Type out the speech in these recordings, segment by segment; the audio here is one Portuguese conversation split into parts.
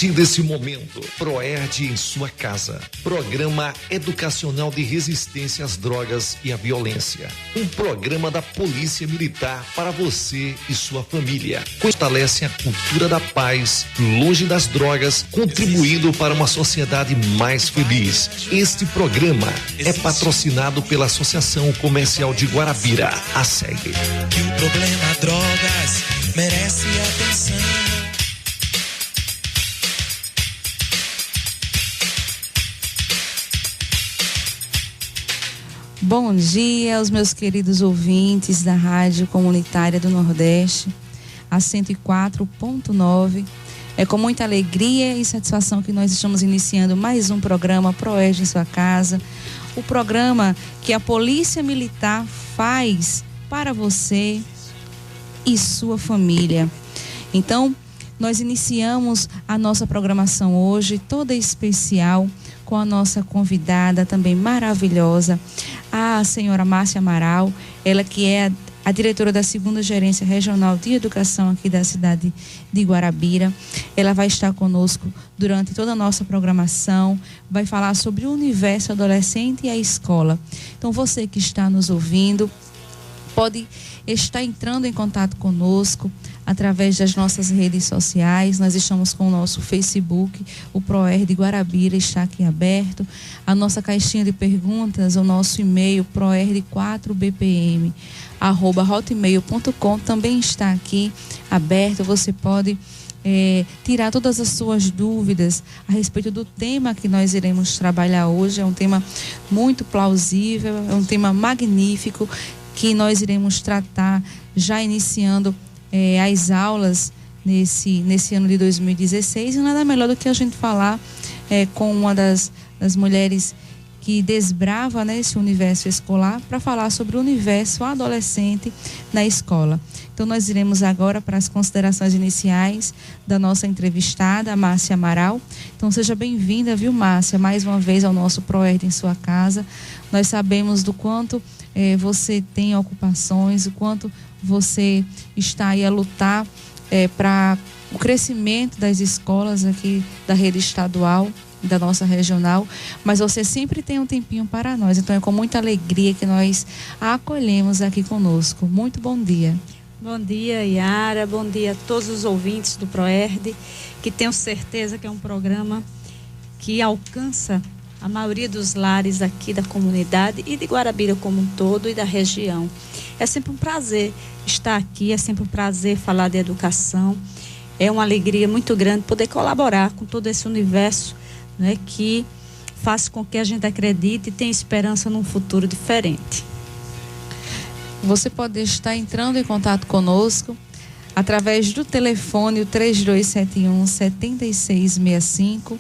partir desse momento, ProERD em sua casa. Programa Educacional de Resistência às Drogas e à Violência. Um programa da Polícia Militar para você e sua família. Fortalece a cultura da paz, longe das drogas, contribuindo para uma sociedade mais feliz. Este programa é patrocinado pela Associação Comercial de Guarabira, a SEG. Que o problema drogas merece atenção. Bom dia aos meus queridos ouvintes da Rádio Comunitária do Nordeste, a 104.9. É com muita alegria e satisfação que nós estamos iniciando mais um programa ProERD em sua casa. O programa que a Polícia Militar faz para você e sua família. Então, nós iniciamos a nossa programação hoje, toda especial, com a nossa convidada também maravilhosa, a senhora Márcia Amaral, ela que é a diretora da 2ª Gerência Regional de Educação aqui da cidade de Guarabira. Ela vai estar conosco durante toda a nossa programação, vai falar sobre o universo adolescente e a escola. Então, você que está nos ouvindo, pode estar entrando em contato conosco através das nossas redes sociais. Nós estamos com o nosso Facebook, o ProERD Guarabira está aqui aberto. A nossa caixinha de perguntas, o nosso e-mail, proerd4bpm@hotmail.com, também está aqui aberto. Você pode tirar todas as suas dúvidas a respeito do tema que nós iremos trabalhar hoje. É um tema muito plausível, é um tema magnífico que nós iremos tratar já iniciando as aulas nesse ano de 2016, e nada melhor do que a gente falar com uma das mulheres que desbrava, né, esse universo escolar, para falar sobre o universo adolescente na escola. Então nós iremos agora para as considerações iniciais da nossa entrevistada, a Márcia Amaral. Então seja bem-vinda, viu, Márcia, mais uma vez ao nosso ProERD em sua casa. Nós sabemos do quanto você tem ocupações, o quanto você está aí a lutar para o crescimento das escolas aqui da rede estadual, da nossa regional, mas você sempre tem um tempinho para nós. Então é com muita alegria que nós a acolhemos aqui conosco. Muito bom dia. Bom dia, Yara. Bom dia a todos os ouvintes do ProERD, que tenho certeza que é um programa que alcança a maioria dos lares aqui da comunidade e de Guarabira como um todo e da região. É sempre um prazer estar aqui, é sempre um prazer falar de educação. É uma alegria muito grande poder colaborar com todo esse universo, né, que faz com que a gente acredite e tenha esperança num futuro diferente. Você pode estar entrando em contato conosco através do telefone, o 3271-7665,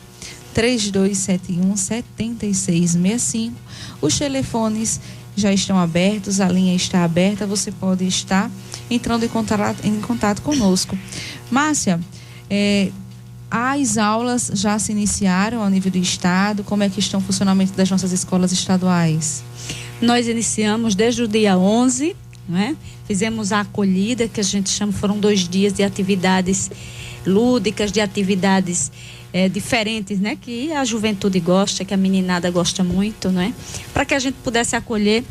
3271-7665. Os telefones já estão abertos, a linha está aberta, você pode estar entrando em contato conosco. Márcia, as aulas já se iniciaram ao nível do estado? Como é que estão o funcionamento das nossas escolas estaduais? Nós iniciamos desde o dia 11, né? Fizemos a acolhida, que a gente chama, foram 2 dias de atividades lúdicas, de atividades diferentes, né? Que a juventude gosta, que a meninada gosta muito, né? Para que a gente pudesse acolher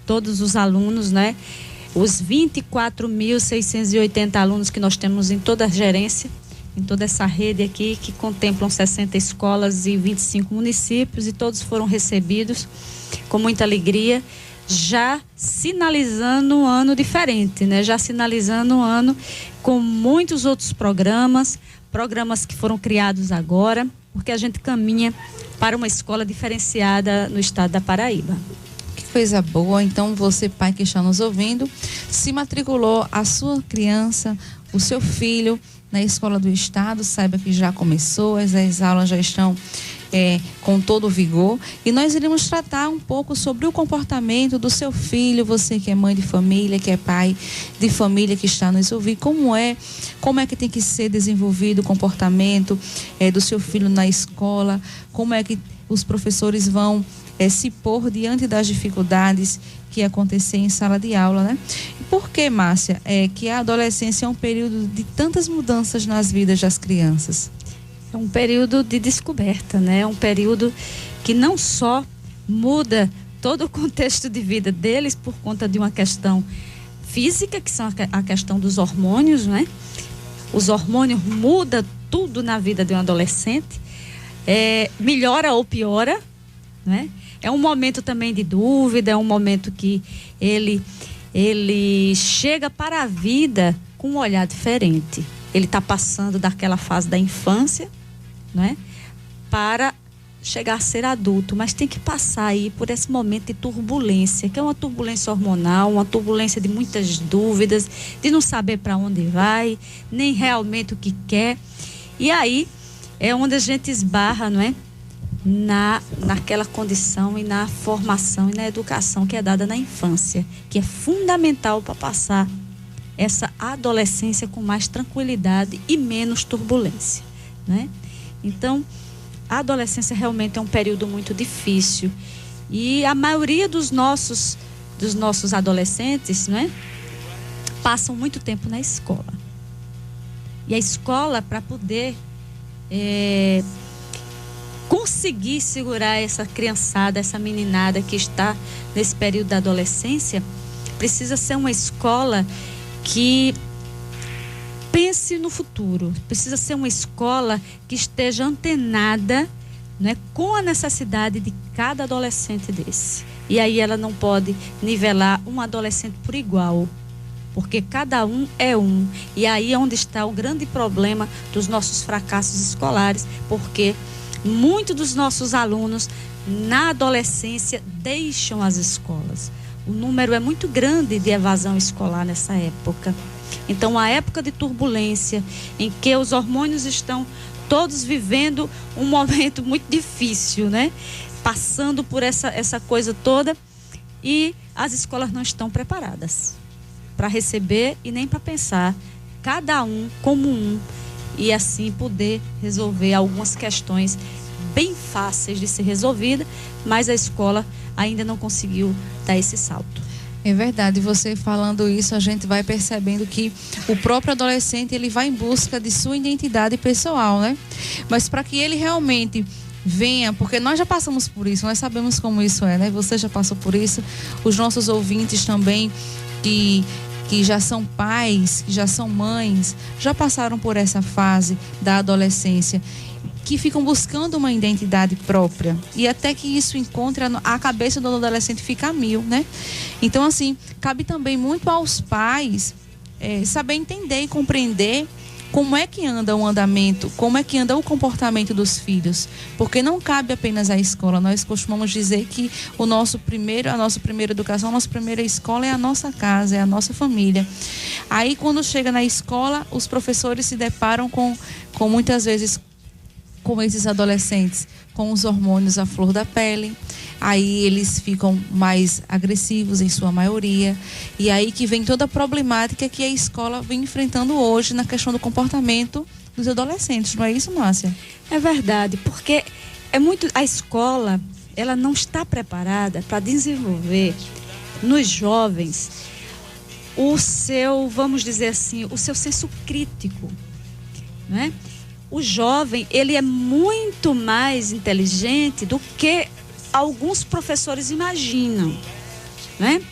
todos os alunos, né? Os 24.680 alunos que nós temos em toda a gerência, em toda essa rede aqui, que contemplam 60 escolas e 25 municípios, e todos foram recebidos com muita alegria, já sinalizando um ano diferente, né? Já sinalizando um ano com muitos outros programas que foram criados agora, porque a gente caminha para uma escola diferenciada no estado da Paraíba. Que coisa boa. Então você, pai que está nos ouvindo, se matriculou a sua criança, o seu filho na escola do estado, saiba que já começou, as aulas já estão com todo o vigor, e nós iremos tratar um pouco sobre o comportamento do seu filho, você que é mãe de família, que é pai de família, que está nos ouvindo, como é que tem que ser desenvolvido o comportamento do seu filho na escola, como é que os professores vão se pôr diante das dificuldades que acontecer em sala de aula, né? E por que, Márcia, que a adolescência é um período de tantas mudanças nas vidas das crianças? É um período de descoberta, né? É um período que não só muda todo o contexto de vida deles por conta de uma questão física, que são a questão dos hormônios, né? Os hormônios mudam tudo na vida de um adolescente, melhora ou piora, né? É um momento também de dúvida, é um momento que ele chega para a vida com um olhar diferente. Ele está passando daquela fase da infância, né, para chegar a ser adulto, mas tem que passar aí por esse momento de turbulência, que é uma turbulência hormonal, uma turbulência de muitas dúvidas, de não saber para onde vai, nem realmente o que quer. E aí é onde a gente esbarra, não é? Naquela condição e na formação e na educação que é dada na infância, que é fundamental para passar essa adolescência com mais tranquilidade e menos turbulência, né? Então, a adolescência realmente é um período muito difícil e a maioria dos nossos adolescentes, né, passam muito tempo na escola. E a escola, para poder conseguir segurar essa criançada, essa meninada que está nesse período da adolescência, precisa ser uma escola que pense no futuro, precisa ser uma escola que esteja antenada, né, com a necessidade de cada adolescente desse. E aí ela não pode nivelar um adolescente por igual, porque cada um é um. E aí é onde está o grande problema dos nossos fracassos escolares, porque muitos dos nossos alunos na adolescência deixam as escolas. O número é muito grande de evasão escolar nessa época. Então, a época de turbulência, em que os hormônios estão todos vivendo um momento muito difícil, né? Passando por essa coisa toda, e as escolas não estão preparadas para receber e nem para pensar cada um como um, e assim poder resolver algumas questões bem fáceis de ser resolvida, mas a escola ainda não conseguiu dar esse salto. É verdade, você falando isso, a gente vai percebendo que o próprio adolescente, ele vai em busca de sua identidade pessoal, né? Mas para que ele realmente venha, porque nós já passamos por isso, nós sabemos como isso é, né? Você já passou por isso, os nossos ouvintes também, que já são pais, que já são mães, já passaram por essa fase da adolescência, que ficam buscando uma identidade própria, e até que isso encontre a cabeça do adolescente fica a mil, né? Então, assim, cabe também muito aos pais saber entender e compreender como é que anda o andamento, como é que anda o comportamento dos filhos, porque não cabe apenas à escola. Nós costumamos dizer que a nossa primeira educação, a nossa primeira escola é a nossa casa, é a nossa família. Aí, quando chega na escola, os professores se deparam com muitas vezes com esses adolescentes com os hormônios à flor da pele. Aí eles ficam mais agressivos em sua maioria, e aí que vem toda a problemática que a escola vem enfrentando hoje na questão do comportamento dos adolescentes, não é isso, Márcia? É verdade, porque a escola, ela não está preparada para desenvolver nos jovens o seu, vamos dizer assim, o seu senso crítico, né? O jovem, ele é muito mais inteligente do que alguns professores imaginam, né?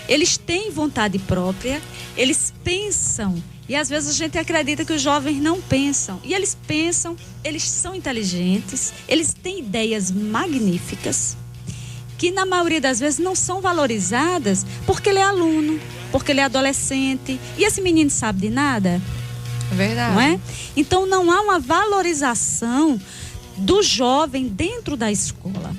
Eles têm vontade própria, eles pensam, e às vezes a gente acredita que os jovens não pensam, e eles pensam, eles são inteligentes, eles têm ideias magníficas, que na maioria das vezes não são valorizadas, porque ele é aluno, porque ele é adolescente, e esse menino sabe de nada. Verdade. Não é? Então não há uma valorização do jovem dentro da escola.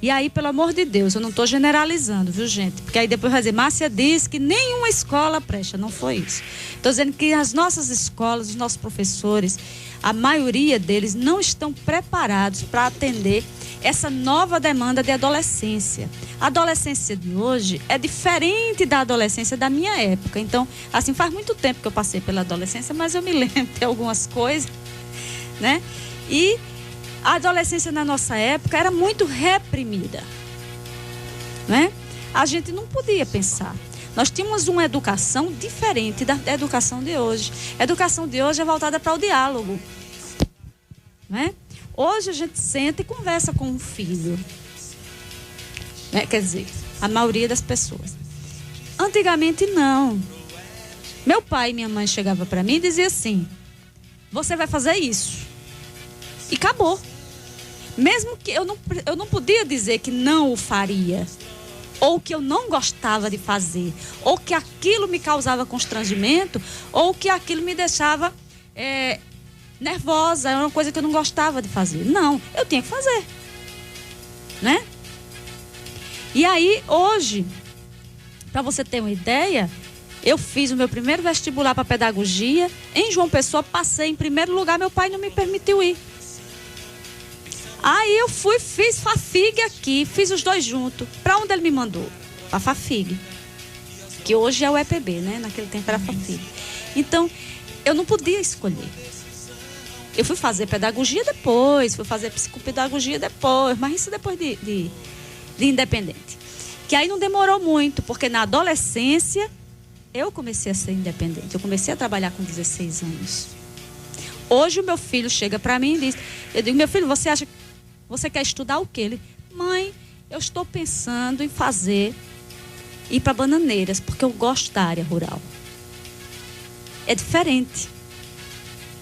E aí, pelo amor de Deus, eu não estou generalizando, viu, gente? Porque aí depois vai dizer, Márcia diz que nenhuma escola presta. Não foi isso. Estou dizendo que as nossas escolas, os nossos professores, a maioria deles não estão preparados para atender essa nova demanda de adolescência. A adolescência de hoje é diferente da adolescência da minha época. Então, assim, faz muito tempo que eu passei pela adolescência, mas eu me lembro de algumas coisas, né? E a adolescência na nossa época era muito reprimida, né? A gente não podia pensar. Nós tínhamos uma educação diferente da educação de hoje. A educação de hoje é voltada para o diálogo. né? Hoje a gente senta e conversa com um filho, né? Quer dizer, a maioria das pessoas. Antigamente não. Meu pai e minha mãe chegavam para mim e diziam assim: você vai fazer isso. E acabou. Mesmo que eu não podia dizer que não o faria, ou que eu não gostava de fazer, ou que aquilo me causava constrangimento, ou que aquilo me deixava nervosa, era uma coisa que eu não gostava de fazer. Não, eu tinha que fazer, né? E aí, hoje, para você ter uma ideia, eu fiz o meu primeiro vestibular para pedagogia em João Pessoa, passei em primeiro lugar, meu pai não me permitiu ir. Aí eu fui, fiz FAFIG aqui, fiz os dois juntos. Para onde ele me mandou? Para FAFIG, que hoje é o EPB, né? Naquele tempo era FAFIG. Então, eu não podia escolher. Eu fui fazer pedagogia depois, fui fazer psicopedagogia depois, mas isso depois de independente. Que aí não demorou muito, porque na adolescência eu comecei a ser independente. Eu comecei a trabalhar com 16 anos. Hoje o meu filho chega para mim e diz, eu digo, meu filho, você quer estudar o quê? Ele, mãe, eu estou pensando em ir para Bananeiras, porque eu gosto da área rural. É diferente,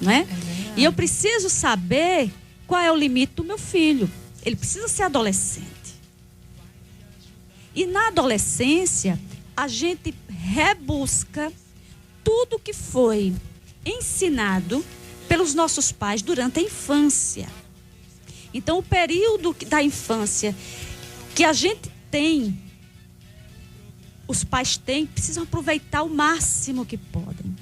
não é? E eu preciso saber qual é o limite do meu filho. Ele precisa ser adolescente. E na adolescência, a gente rebusca tudo que foi ensinado pelos nossos pais durante a infância. Então, o período da infância que a gente tem, os pais têm, precisam aproveitar o máximo que podem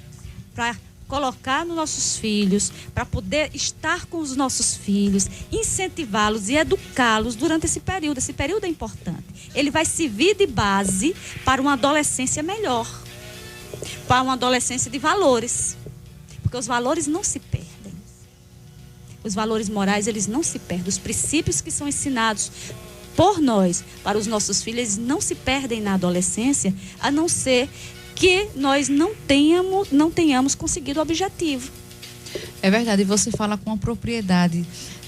para colocar nos nossos filhos, para poder estar com os nossos filhos, incentivá-los e educá-los durante esse período. Esse período é importante. Ele vai servir de base para uma adolescência melhor, para uma adolescência de valores, porque os valores não se perdem. Os valores morais, eles não se perdem. Os princípios que são ensinados por nós para os nossos filhos, eles não se perdem na adolescência, a não ser que nós não tenhamos conseguido o objetivo. É verdade, e você fala com uma propriedade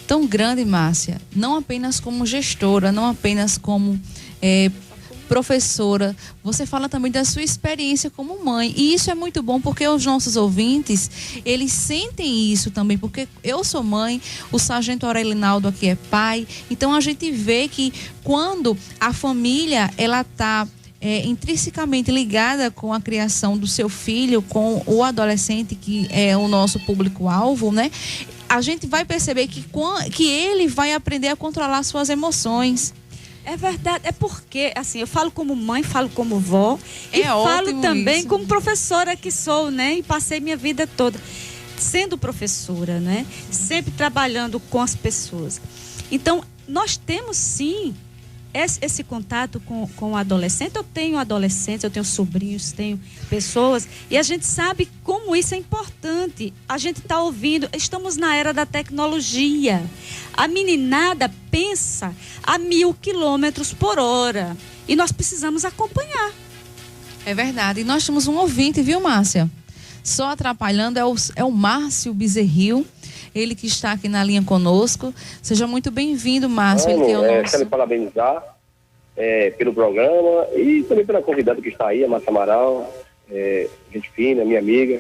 tão grande, Márcia, não apenas como gestora, não apenas como professora, você fala também da sua experiência como mãe, e isso é muito bom porque os nossos ouvintes, eles sentem isso também, porque eu sou mãe, o sargento Aurelinaldo aqui é pai, então a gente vê que quando a família, ela está intrinsecamente ligada com a criação do seu filho, com o adolescente, que é o nosso público-alvo, né? A gente vai perceber que ele vai aprender a controlar suas emoções. É verdade, é porque, assim, eu falo como mãe, falo como vó, e falo também isso, como professora que sou, né? E passei minha vida toda sendo professora, né? Sempre trabalhando com as pessoas. Então, nós temos sim esse contato com o adolescente. Eu tenho adolescentes, eu tenho sobrinhos, tenho pessoas, e a gente sabe como isso é importante. A gente está ouvindo, estamos na era da tecnologia. A meninada pensa a 1000 km/h e nós precisamos acompanhar. É verdade, e nós temos um ouvinte, viu, Márcia? Só atrapalhando é o Márcio Bezerril, ele que está aqui na linha conosco. Seja muito bem-vindo, Márcio. Ele que é o nosso... Quero parabenizar pelo programa e também pela convidada que está aí, a Márcia Amaral, gente fina, minha amiga.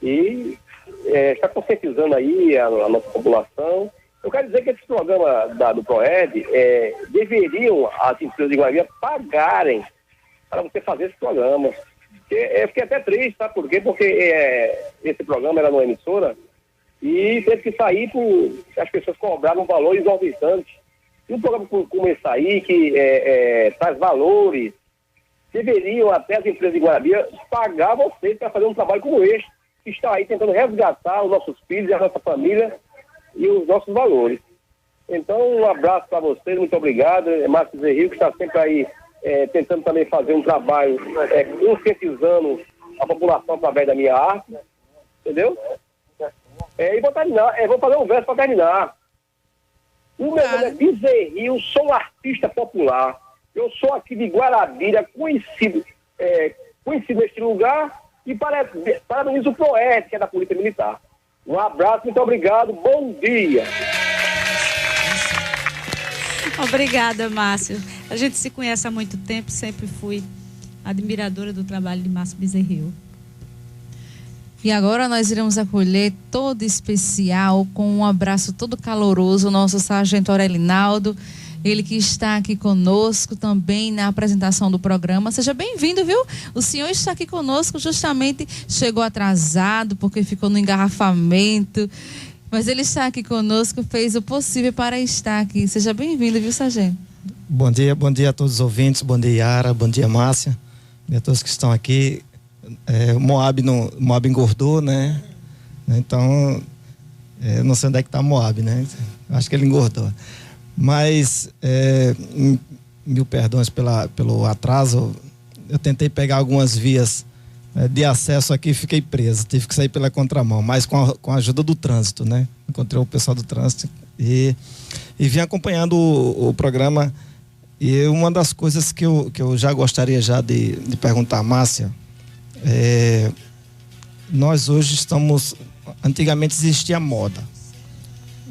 E está conscientizando aí a nossa população. Eu quero dizer que esse programa do PROERD, deveriam as empresas de Guarabira pagarem para você fazer esse programa. Eu fiquei até triste, sabe por quê? Porque esse programa era numa emissora e teve que sair porque as pessoas cobraram um valor exorbitante. E um programa como esse aí, que traz valores, deveriam até as empresas de Guarabira pagar vocês para fazer um trabalho como este, que está aí tentando resgatar os nossos filhos, a nossa família e os nossos valores. Então, um abraço para vocês, muito obrigado. Márcio Bezerril, que está sempre aí tentando também fazer um trabalho conscientizando a população através da minha arte, entendeu? E vou terminar, vou fazer um verso para terminar. O meu nome é Bezerril, sou um artista popular. Eu sou aqui de Guarabira, conhecido neste lugar, e parabenizo o PROERD, que é da Polícia Militar. Um abraço, muito obrigado, bom dia. Obrigada, Márcio. A gente se conhece há muito tempo, sempre fui admiradora do trabalho de Márcio Bezerril. E agora nós iremos acolher todo especial, com um abraço todo caloroso, o nosso sargento Aurelinaldo, ele que está aqui conosco também na apresentação do programa. Seja bem-vindo, viu? O senhor está aqui conosco, justamente chegou atrasado porque ficou no engarrafamento, mas ele está aqui conosco, fez o possível para estar aqui. Seja bem-vindo, viu, sargento? Bom dia a todos os ouvintes, bom dia, Yara, bom dia, Márcia, e a todos que estão aqui. O Moab engordou, né? Então, não sei onde é que está Moab, né? Acho que ele engordou. Mas, mil perdões pelo atraso, eu tentei pegar algumas vias de acesso aqui e fiquei preso. Tive que sair pela contramão, mas com a ajuda do trânsito, né? Encontrei o pessoal do trânsito e vim acompanhando o programa. E uma das coisas que eu já gostaria de perguntar a Márcia, nós hoje estamos... Antigamente existia moda,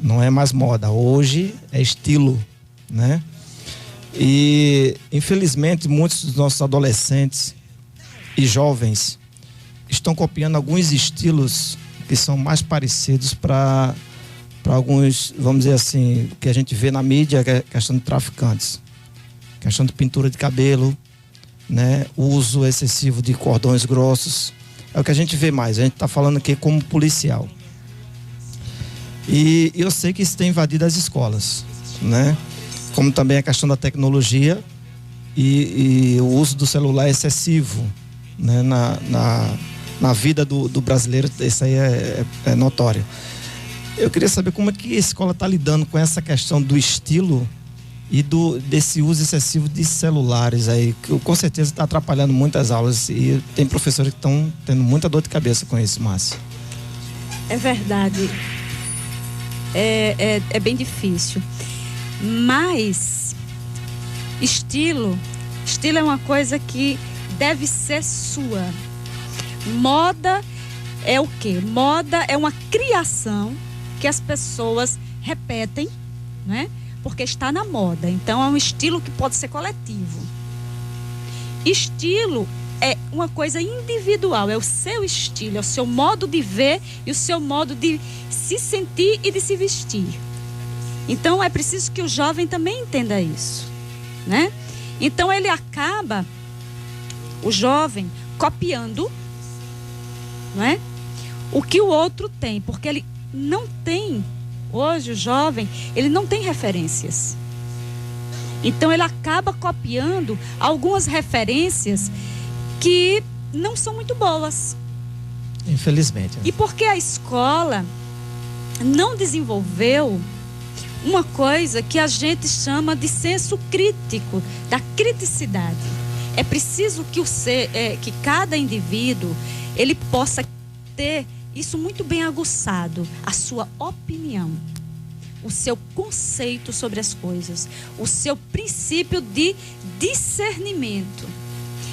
não é mais moda, hoje é estilo, né? E infelizmente muitos dos nossos adolescentes e jovens estão copiando alguns estilos que são mais parecidos para alguns, vamos dizer assim, que a gente vê na mídia, que é questão de traficantes, questão de pintura de cabelo, né? O uso excessivo de cordões grossos, é o que a gente vê mais. A gente está falando aqui como policial. E eu sei que isso tem invadido as escolas, né? Como também a questão da tecnologia e o uso do celular excessivo, né? Na vida do brasileiro, isso aí é notório. Eu queria saber como é que a escola está lidando com essa questão do estilo e desse uso excessivo de celulares aí, que com certeza está atrapalhando muitas aulas, e tem professores que estão tendo muita dor de cabeça com isso, Márcia. É verdade. É bem difícil. Mas estilo é uma coisa que deve ser sua. Moda é o quê? Moda é uma criação que as pessoas repetem, né? Porque está na moda. Então é um estilo que pode ser coletivo. Estilo é uma coisa individual, é o seu estilo, é o seu modo de ver e o seu modo de se sentir e de se vestir. Então é preciso que o jovem também entenda isso, né? Então ele acaba, o jovem, copiando, não é? O que o outro tem, porque ele não tem. Hoje o jovem, ele não tem referências. Então ele acaba copiando algumas referências que não são muito boas. Infelizmente. E porque a escola não desenvolveu uma coisa que a gente chama de senso crítico, da criticidade. É preciso que cada indivíduo ele possa ter isso muito bem aguçado, a sua opinião, o seu conceito sobre as coisas, o seu princípio de discernimento.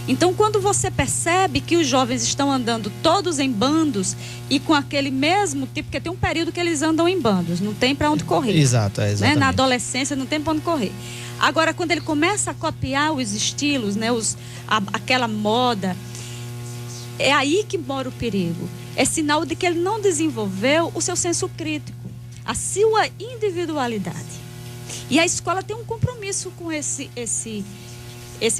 Então, quando você percebe que os jovens estão andando todos em bandos e com aquele mesmo tipo, porque tem um período que eles andam em bandos, não tem para onde correr. Exato, exatamente. Né? Na adolescência não tem para onde correr. Agora, quando ele começa a copiar os estilos, né, aquela moda, é aí que mora o perigo. É sinal de que ele não desenvolveu o seu senso crítico, a sua individualidade. E a escola tem um compromisso com esse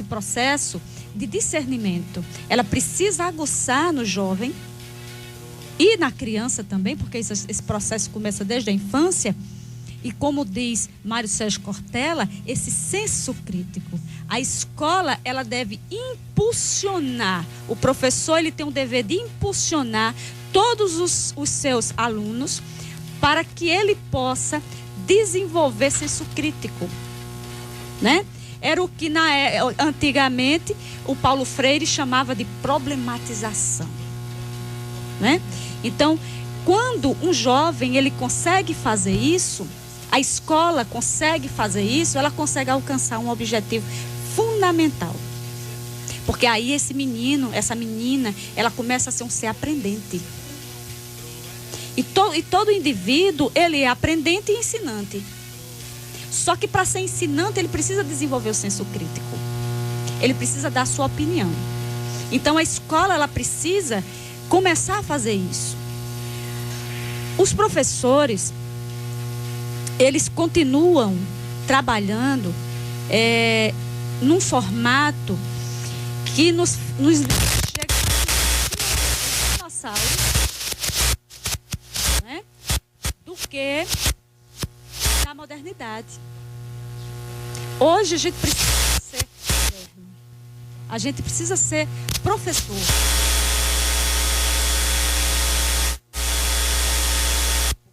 processo de discernimento. Ela precisa aguçar no jovem e na criança também, porque esse processo começa desde a infância. E como diz Mário Sérgio Cortella, esse senso crítico. A escola, ela deve impulsionar. O professor, ele tem um dever de impulsionar todos os seus alunos para que ele possa desenvolver senso crítico, né? Era o que antigamente o Paulo Freire chamava de problematização, né? Então, quando um jovem ele consegue fazer isso, a escola consegue fazer isso, ela consegue alcançar um objetivo fundamental. Porque aí esse menino, essa menina, ela começa a ser um ser aprendente. E todo indivíduo, ele é aprendente e ensinante. Só que para ser ensinante, ele precisa desenvolver o senso crítico. Ele precisa dar a sua opinião. Então a escola, ela precisa começar a fazer isso. Os professores, eles continuam trabalhando num formato que nos chega a nossa aula, né? Do que na modernidade. Hoje a gente precisa ser moderno. A gente precisa ser professor.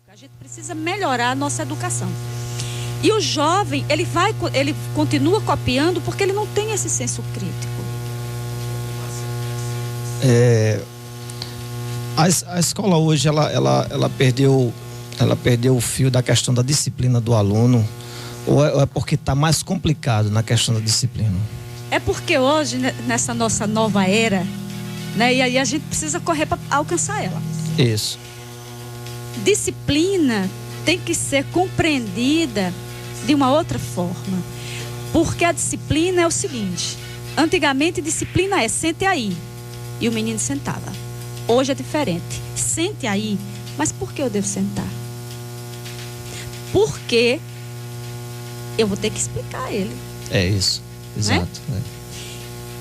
A gente precisa melhorar a nossa educação. E o jovem, ele continua copiando porque ele não tem esse senso crítico. A escola hoje, ela perdeu o fio da questão da disciplina do aluno, ou é porque está mais complicado na questão da disciplina? É porque hoje, nessa nossa nova era, né, e aí a gente precisa correr para alcançar ela. Isso. Disciplina tem que ser compreendida de uma outra forma. Porque a disciplina é o seguinte: antigamente disciplina é sente aí. E o menino sentava. Hoje é diferente. Sente aí. Mas por que eu devo sentar? Porque eu vou ter que explicar a ele. É isso. Exato. Né?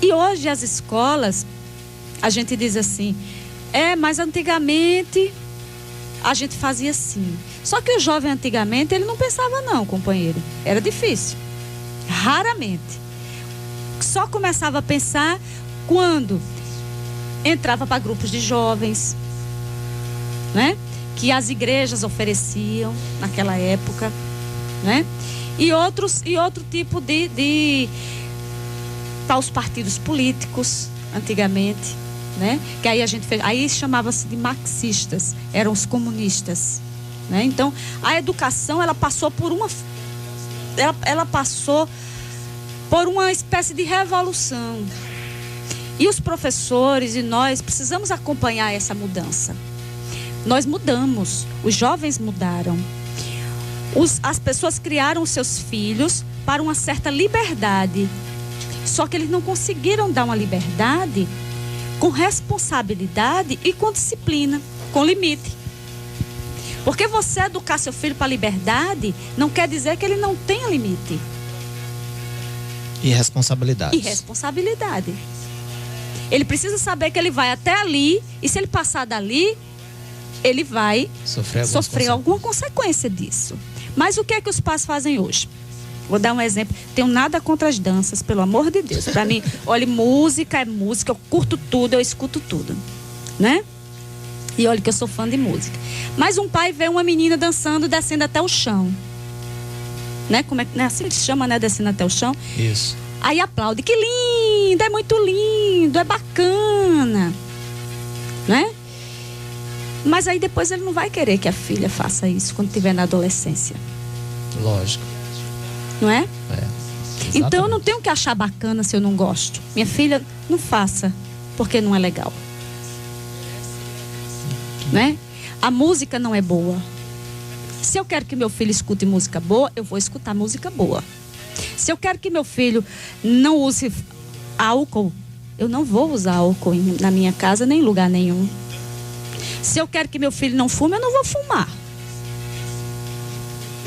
E hoje as escolas, a gente diz assim, mas antigamente a gente fazia assim. Só que o jovem antigamente, ele não pensava não, companheiro. Era difícil. Raramente. Só começava a pensar quando entrava para grupos de jovens, né? Que as igrejas ofereciam naquela época, né? E outro tipo de para os partidos políticos antigamente, né? Que aí aí chamava-se de marxistas, eram os comunistas, né? Então a educação, ela passou por uma espécie de revolução. E os professores e nós precisamos acompanhar essa mudança. Nós mudamos, os jovens mudaram. As pessoas criaram os seus filhos para uma certa liberdade. Só que eles não conseguiram dar uma liberdade com responsabilidade e com disciplina, com limite. Porque você educar seu filho para a liberdade não quer dizer que ele não tenha limite. E responsabilidade. Ele precisa saber que ele vai até ali, e se ele passar dali, ele vai sofrer alguma consequência disso. Mas o que é que os pais fazem hoje? Vou dar um exemplo. Tenho nada contra as danças, pelo amor de Deus. Para mim, olha, música é música, eu curto tudo, eu escuto tudo, né? E olha que eu sou fã de música. Mas um pai vê uma menina dançando, descendo até o chão, né? Como é assim que se chama, né? Descendo até o chão. Isso. Aí aplaude, que lindo, é muito lindo, é bacana, né? Mas aí depois ele não vai querer que a filha faça isso quando estiver na adolescência. Lógico. Não é? Exatamente. Então eu não tenho que achar bacana se eu não gosto. Minha filha, não faça, porque não é legal. Né? A música não é boa. Se eu quero que meu filho escute música boa, eu vou escutar música boa. Se eu quero que meu filho não use álcool, eu não vou usar álcool na minha casa, nem em lugar nenhum. Se eu quero que meu filho não fume, eu não vou fumar.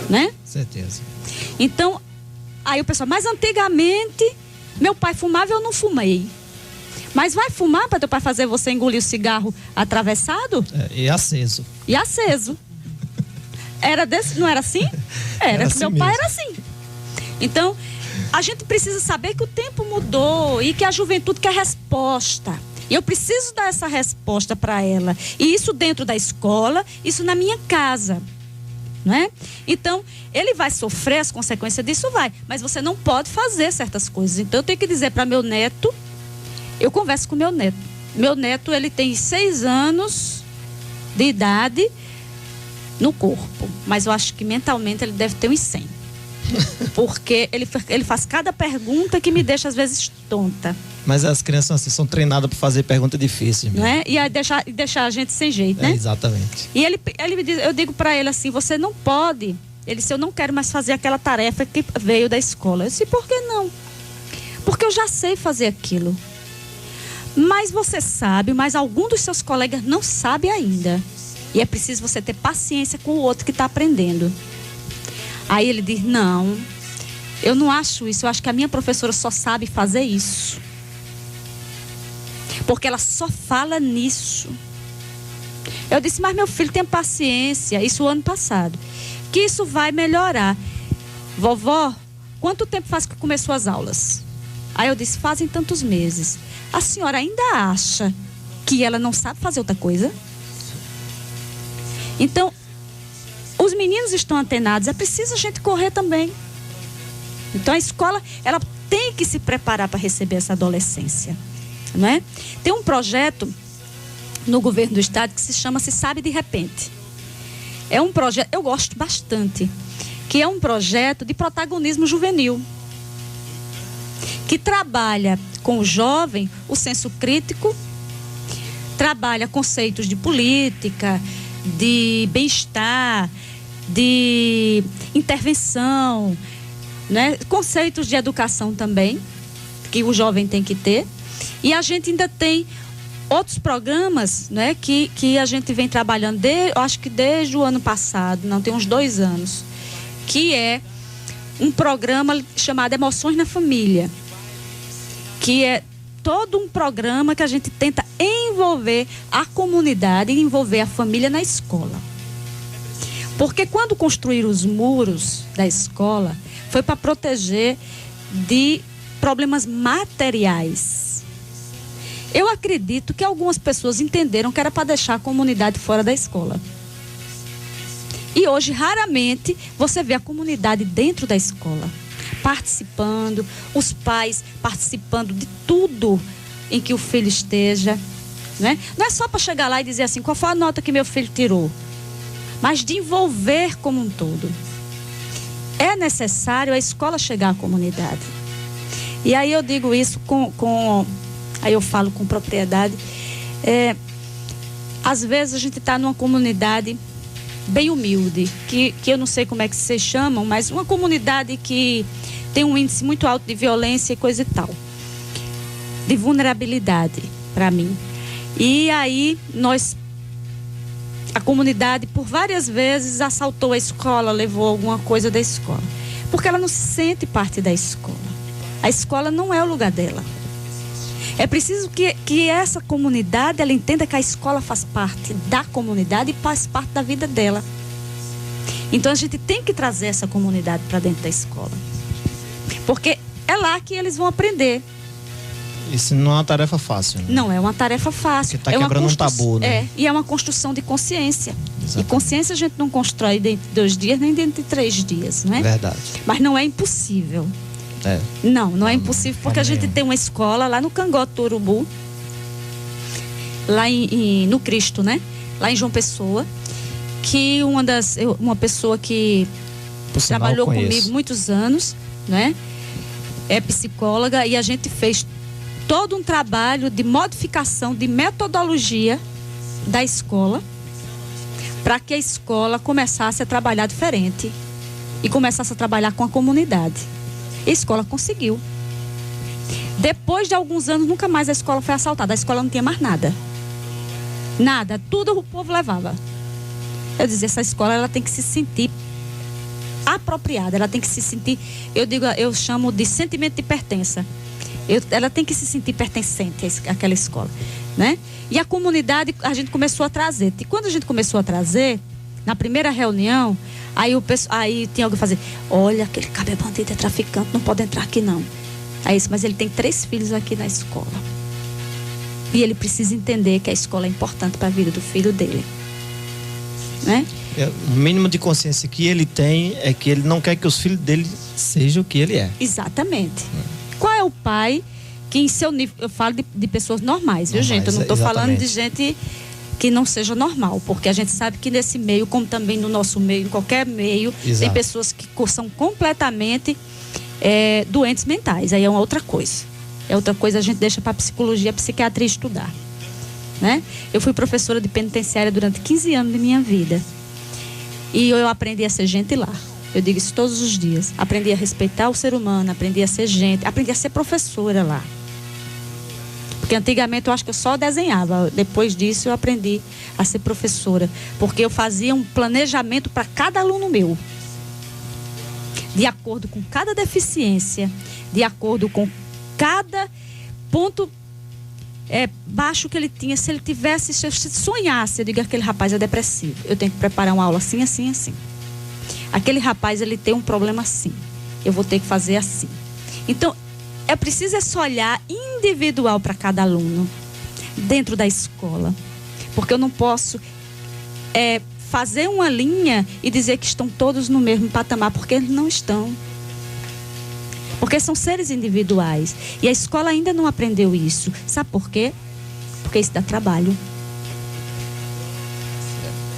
Né? Certeza. Então, aí o pessoal, mas antigamente meu pai fumava e eu não fumei. Mas vai fumar para teu pai fazer você engolir o cigarro atravessado? E aceso. E aceso. Não era assim? Era assim meu pai mesmo. Era assim. Então, a gente precisa saber que o tempo mudou e que a juventude quer resposta. E eu preciso dar essa resposta para ela. E isso dentro da escola, isso na minha casa. Né? Então, ele vai sofrer as consequências disso, vai. Mas você não pode fazer certas coisas. Então, eu tenho que dizer para meu neto, eu converso com meu neto. Meu neto, ele tem 6 anos de idade no corpo. Mas eu acho que mentalmente ele deve ter uns 100. Porque ele faz cada pergunta que me deixa, às vezes, tonta. Mas as crianças assim, são treinadas para fazer perguntas difíceis. Não é? E aí deixar a gente sem jeito, né? Exatamente. E ele me diz, eu digo para ele assim, você não pode. Ele disse, eu não quero mais fazer aquela tarefa que veio da escola. Eu disse, por que não? Porque eu já sei fazer aquilo. Mas você sabe, mas algum dos seus colegas não sabe ainda. E é preciso você ter paciência com o outro que está aprendendo. Aí ele diz, não, eu não acho isso. Eu acho que a minha professora só sabe fazer isso. Porque ela só fala nisso. Eu disse, mas meu filho, tenha paciência. Isso o ano passado. Que isso vai melhorar. Vovó, quanto tempo faz que começou as aulas? Aí eu disse, fazem tantos meses. A senhora ainda acha que ela não sabe fazer outra coisa? Então, os meninos estão antenados. É preciso a gente correr também. Então a escola, ela tem que se preparar para receber essa adolescência. Não é? Tem um projeto no governo do estado que se chama Se Sabe de Repente. É um projeto, eu gosto bastante, que é um projeto de protagonismo juvenil, que trabalha com o jovem o senso crítico, trabalha conceitos de política, de bem-estar, de intervenção, né? Conceitos de educação também, que o jovem tem que ter. E a gente ainda tem outros programas, né, que a gente vem trabalhando, eu acho que desde o ano passado, não tem uns 2 anos, que é um programa chamado Emoções na Família, que é todo um programa que a gente tenta envolver a comunidade e envolver a família na escola. Porque quando construíram os muros da escola, foi para proteger de problemas materiais. Eu acredito que algumas pessoas entenderam que era para deixar a comunidade fora da escola. E hoje, raramente, você vê a comunidade dentro da escola, participando, os pais participando de tudo em que o filho esteja. Né? Não é só para chegar lá e dizer assim, qual foi a nota que meu filho tirou? Mas de envolver como um todo. É necessário a escola chegar à comunidade. E aí eu digo isso aí eu falo com propriedade. Às vezes a gente está numa comunidade bem humilde, que eu não sei como é que vocês chamam, mas uma comunidade que tem um índice muito alto de violência e coisa e tal. De vulnerabilidade, para mim. E aí a comunidade por várias vezes assaltou a escola, levou alguma coisa da escola. Porque ela não se sente parte da escola. A escola não é o lugar dela. É preciso que essa comunidade, ela entenda que a escola faz parte da comunidade e faz parte da vida dela. Então a gente tem que trazer essa comunidade para dentro da escola. Porque é lá que eles vão aprender. Isso não é uma tarefa fácil. Né? Não é uma tarefa fácil. Porque está quebrando um tabu, né? E é uma construção de consciência. Exatamente. E consciência a gente não constrói dentro de 2 dias, nem dentro de 3 dias, não é? Verdade. Mas não é impossível. Não é impossível, porque a gente tem uma escola lá no Cangote do Urubu, lá no Cristo, né? Lá em João Pessoa, que uma pessoa que trabalhou comigo muitos anos, né? É psicóloga, e a gente fez todo um trabalho de modificação de metodologia da escola, para que a escola começasse a trabalhar diferente e começasse a trabalhar com a comunidade. A escola conseguiu. Depois de alguns anos, nunca mais a escola foi assaltada. A escola não tinha mais nada. Nada. Tudo o povo levava. Eu dizia, essa escola ela tem que se sentir apropriada. Ela tem que se sentir, eu chamo de sentimento de pertença. Ela tem que se sentir pertencente àquela escola, né? E a comunidade, a gente começou a trazer. E quando a gente começou a trazer, na primeira reunião, aí tinha alguém fazer, olha, aquele cabo é bandido, é traficante, não pode entrar aqui não. Aí isso, mas ele tem 3 filhos aqui na escola. E ele precisa entender que a escola é importante para a vida do filho dele. Né? O mínimo de consciência que ele tem é que ele não quer que os filhos dele sejam o que ele é. Exatamente. Qual é o pai que em seu nível, eu falo de pessoas normais, viu gente? Eu não estou falando de gente que não seja normal, porque a gente sabe que nesse meio, como também no nosso meio, em qualquer meio, Exato. tem pessoas que são completamente doentes mentais. Aí é uma outra coisa. É outra coisa, a gente deixa para a psicologia, a psiquiatria estudar, né? Eu fui professora de penitenciária durante 15 anos de minha vida. E eu aprendi a ser gente lá. Eu digo isso todos os dias. Aprendi a respeitar o ser humano, aprendi a ser gente, aprendi a ser professora lá. Porque antigamente eu acho que eu só desenhava. Depois disso eu aprendi a ser professora. Porque eu fazia um planejamento para cada aluno meu. De acordo com cada deficiência, de acordo com cada ponto baixo que ele tinha. Se ele tivesse, se eu sonhasse, eu digo, aquele rapaz é depressivo. Eu tenho que preparar uma aula assim, assim, assim. Aquele rapaz, ele tem um problema assim. Eu vou ter que fazer assim. Então, é preciso esse olhar individual para cada aluno dentro da escola. Porque eu não posso fazer uma linha e dizer que estão todos no mesmo patamar, porque eles não estão. Porque são seres individuais. E a escola ainda não aprendeu isso. Sabe por quê? Porque isso dá trabalho.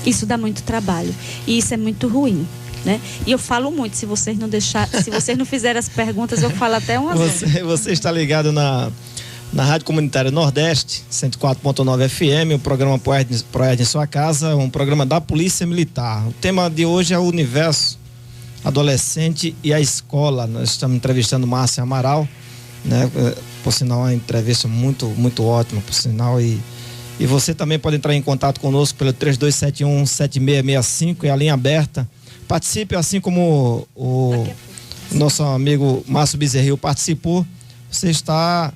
Isso dá muito trabalho. E isso é muito ruim, né? E eu falo muito, se vocês não fizerem as perguntas, eu falo até umas horas. Você está ligado na Rádio Comunitária Nordeste, 104.9 FM, o programa Proerd em Sua Casa, um programa da Polícia Militar. O tema de hoje é o universo adolescente e a escola. Nós estamos entrevistando Márcia Amaral, né? Por sinal, uma entrevista muito, muito ótima, por sinal. E você também pode entrar em contato conosco pelo 3271-7665, é a linha aberta. Participe, assim como o nosso amigo Márcio Bezerril participou. Você está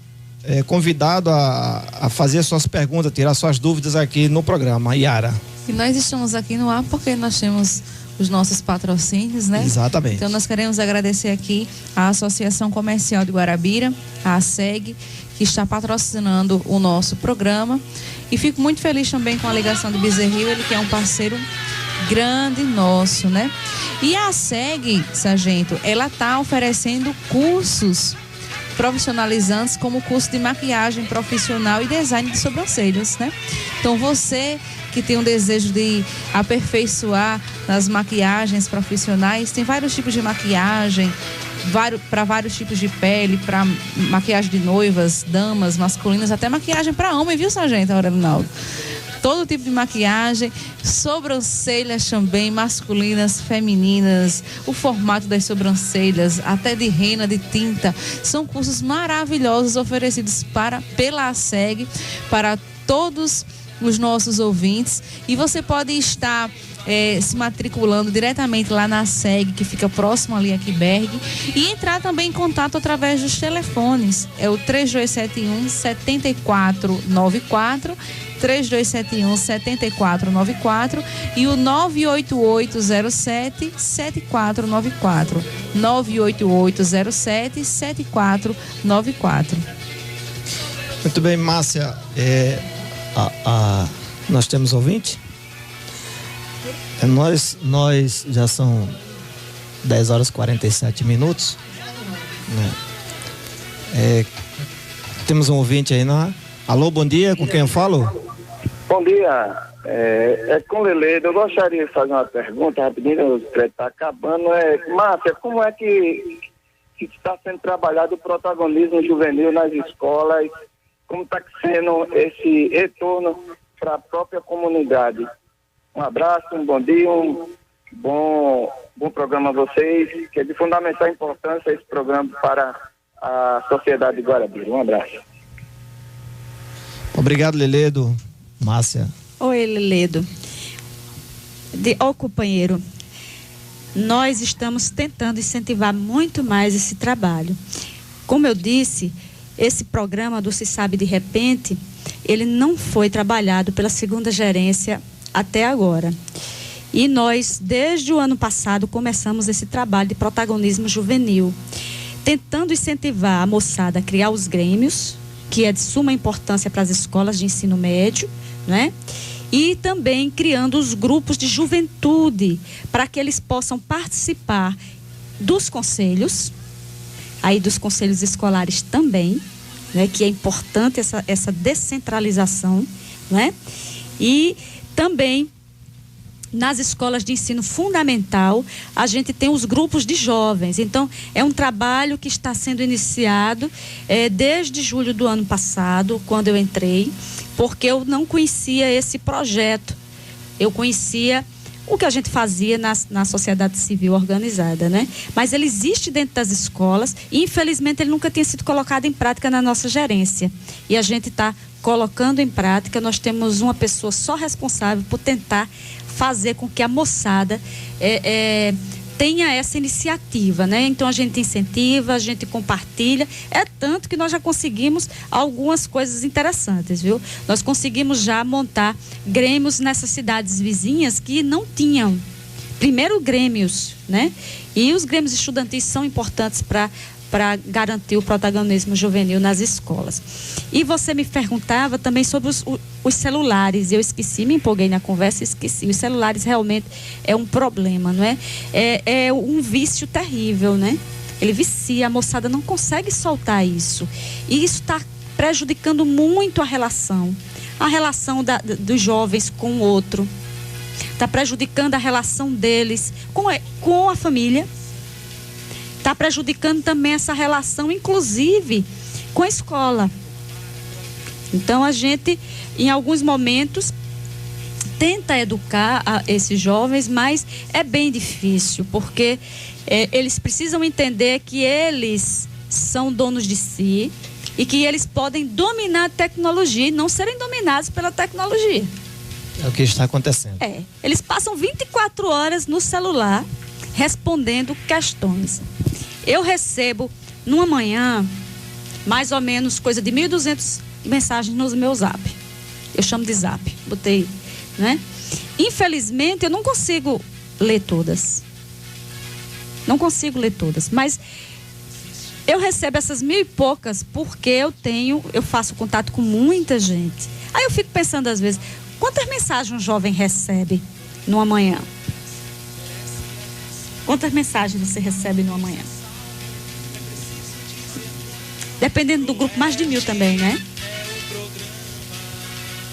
convidado a fazer suas perguntas, tirar suas dúvidas aqui no programa. Yara. E nós estamos aqui no ar porque nós temos os nossos patrocínios, né? Exatamente. Então nós queremos agradecer aqui a Associação Comercial de Guarabira, a ASEG, que está patrocinando o nosso programa. E fico muito feliz também com a ligação do Bezerril, ele que é um parceiro grande nosso, né? E a ASEG, sargento, ela está oferecendo cursos profissionalizantes, como o curso de maquiagem profissional e design de sobrancelhas, né? Então você que tem um desejo de aperfeiçoar nas maquiagens profissionais, tem vários tipos de maquiagem, para vários tipos de pele, para maquiagem de noivas, damas, masculinas, até maquiagem para homem, viu, sargento Aurelio? Todo tipo de maquiagem, sobrancelhas também, masculinas, femininas, o formato das sobrancelhas, até de rena, de tinta. São cursos maravilhosos oferecidos pela ASEG para todos os nossos ouvintes. E você pode estar se matriculando diretamente lá na ASEG, que fica próximo ali a Queberg, e entrar também em contato através dos telefones. É o 3271-7494, 3271-7494 e o 98807-7494. 98807-7494. Muito bem, Márcia. Nós temos ouvinte? Nós já são 10 horas e 47 minutos. Né? Temos um ouvinte aí, não é? Alô, bom dia, com quem eu falo? Bom dia, com Leledo. Eu gostaria de fazer uma pergunta rapidinho, o crédito está acabando. Márcia, como é que está sendo trabalhado o protagonismo juvenil nas escolas? Como está sendo esse retorno para a própria comunidade? Um abraço, um bom dia, um bom programa a vocês, que é de fundamental importância esse programa para a sociedade de Guarabira. Um abraço. Obrigado, Leledo. Márcia. Oi, Leledo. Companheiro, nós estamos tentando incentivar muito mais esse trabalho. Como eu disse, esse programa do Se Sabe de Repente, ele não foi trabalhado pela segunda gerência até agora. E nós, desde o ano passado, começamos esse trabalho de protagonismo juvenil, tentando incentivar a moçada a criar os grêmios, que é de suma importância para as escolas de ensino médio, né? E também criando os grupos de juventude, para que eles possam participar dos conselhos, aí dos conselhos escolares também, né? Que é importante essa descentralização, né? E também nas escolas de ensino fundamental, a gente tem os grupos de jovens. Então, é um trabalho que está sendo iniciado desde julho do ano passado, quando eu entrei, porque eu não conhecia esse projeto. Eu conhecia o que a gente fazia na sociedade civil organizada, né? Mas ele existe dentro das escolas e, infelizmente, ele nunca tinha sido colocado em prática na nossa gerência. E a gente está colocando em prática. Nós temos uma pessoa só responsável por tentar fazer com que a moçada tenha essa iniciativa, né? Então a gente incentiva, a gente compartilha, tanto que nós já conseguimos algumas coisas interessantes, viu? Nós conseguimos já montar grêmios nessas cidades vizinhas que não tinham, primeiro grêmios, né? E os grêmios estudantis são importantes para garantir o protagonismo juvenil nas escolas. E você me perguntava também sobre os celulares. Eu esqueci, me empolguei na conversa e esqueci. Os celulares realmente é um problema, não é? É um vício terrível, né? Ele vicia, a moçada não consegue soltar isso. E isso está prejudicando muito a relação dos jovens com o outro. Está prejudicando a relação deles com a família. Está prejudicando também essa relação, inclusive, com a escola. Então, a gente, em alguns momentos, tenta educar esses jovens, mas é bem difícil, porque eles precisam entender que eles são donos de si e que eles podem dominar a tecnologia e não serem dominados pela tecnologia. É o que está acontecendo. Eles passam 24 horas no celular respondendo questões. Eu recebo, numa manhã, mais ou menos coisa de 1.200 mensagens no meu zap. Eu chamo de zap, botei, né? Infelizmente, eu não consigo ler todas. Não consigo ler todas, mas eu recebo essas 1.000 e poucas porque eu faço contato com muita gente. Aí eu fico pensando às vezes, quantas mensagens um jovem recebe numa manhã? Quantas mensagens você recebe numa manhã? Dependendo do grupo, mais de 1.000 também, né?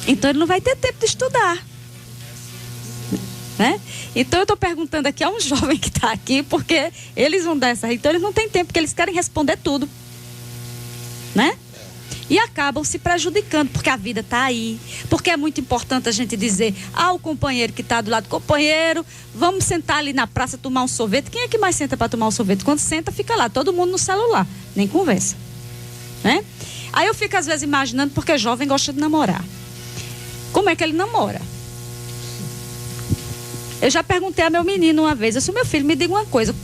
Então ele não vai ter tempo de estudar, né? Então eu estou perguntando aqui a um jovem que está aqui, porque eles vão dar essa... Então eles não têm tempo, porque eles querem responder tudo, né? E acabam se prejudicando, porque a vida está aí. Porque é muito importante a gente dizer ao companheiro que está do lado, companheiro, vamos sentar ali na praça tomar um sorvete. Quem é que mais senta para tomar um sorvete? Quando senta, fica lá, todo mundo no celular, nem conversa, né? Aí eu fico às vezes imaginando, porque jovem gosta de namorar. Como é que ele namora? Eu já perguntei a meu menino uma vez, eu disse, meu filho, me diga uma coisa,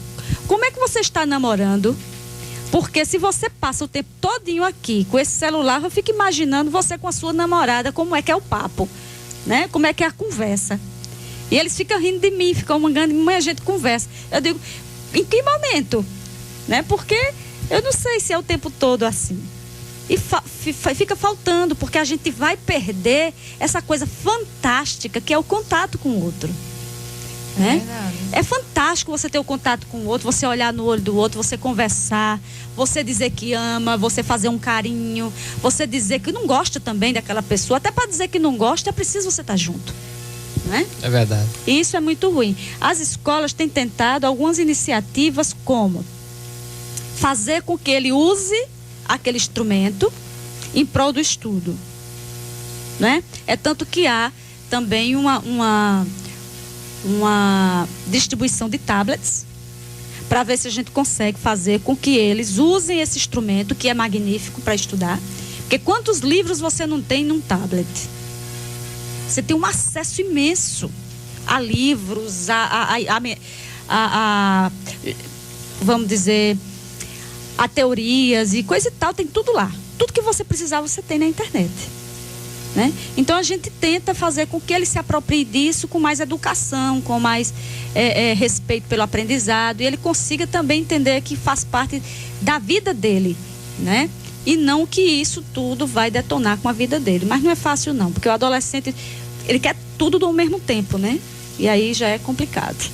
como é que você está namorando? Porque se você passa o tempo todinho aqui com esse celular, eu fico imaginando você com a sua namorada, como é que é o papo, né? Como é que é a conversa. E eles ficam rindo de mim, ficam mangando, mãe, a gente conversa. Eu digo, em que momento? Né? Porque eu não sei se é o tempo todo assim. E fica faltando, porque a gente vai perder essa coisa fantástica que é o contato com o outro. Né? É fantástico você ter o contato com o outro, você olhar no olho do outro, você conversar, você dizer que ama, você fazer um carinho, você dizer que não gosta também daquela pessoa. Até para dizer que não gosta, é preciso você estar junto, né? É verdade. E isso é muito ruim. As escolas têm tentado algumas iniciativas como fazer com que ele use aquele instrumento em prol do estudo, né? É tanto que há também uma distribuição de tablets para ver se a gente consegue fazer com que eles usem esse instrumento que é magnífico para estudar. Porque quantos livros você não tem num tablet? Você tem um acesso imenso a livros, vamos dizer, a teorias e coisa e tal, tem tudo lá. Tudo que você precisar você tem na internet, né? Então a gente tenta fazer com que ele se aproprie disso com mais educação, com mais respeito pelo aprendizado, e ele consiga também entender que faz parte da vida dele, né? E não que isso tudo vai detonar com a vida dele. Mas não é fácil não, porque o adolescente, ele quer tudo ao mesmo tempo, né? E aí já é complicado.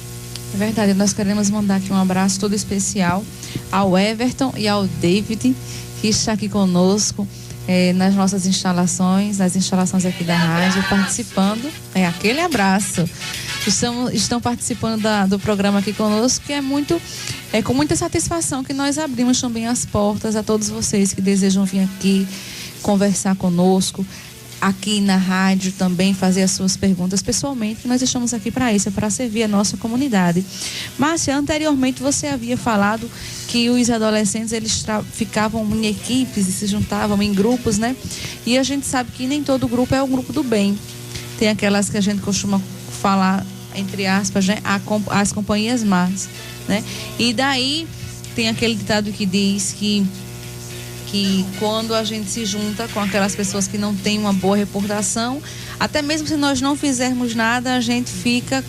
É verdade, nós queremos mandar aqui um abraço todo especial ao Everton e ao David, que está aqui conosco. nas nossas instalações, nas instalações aqui da rádio, participando. Aquele abraço. Estão participando do programa aqui conosco, que é com muita satisfação que nós abrimos também as portas a todos vocês que desejam vir aqui conversar conosco, aqui na rádio também, fazer as suas perguntas pessoalmente, que nós estamos aqui para isso, para servir a nossa comunidade. Márcia, anteriormente você havia falado que os adolescentes, eles ficavam em equipes e se juntavam em grupos, né? E a gente sabe que nem todo grupo é o grupo do bem. Tem aquelas que a gente costuma falar, entre aspas, né? As companhias más, né? E daí tem aquele ditado que diz que quando a gente se junta com aquelas pessoas que não têm uma boa reputação, até mesmo se nós não fizermos nada, a gente fica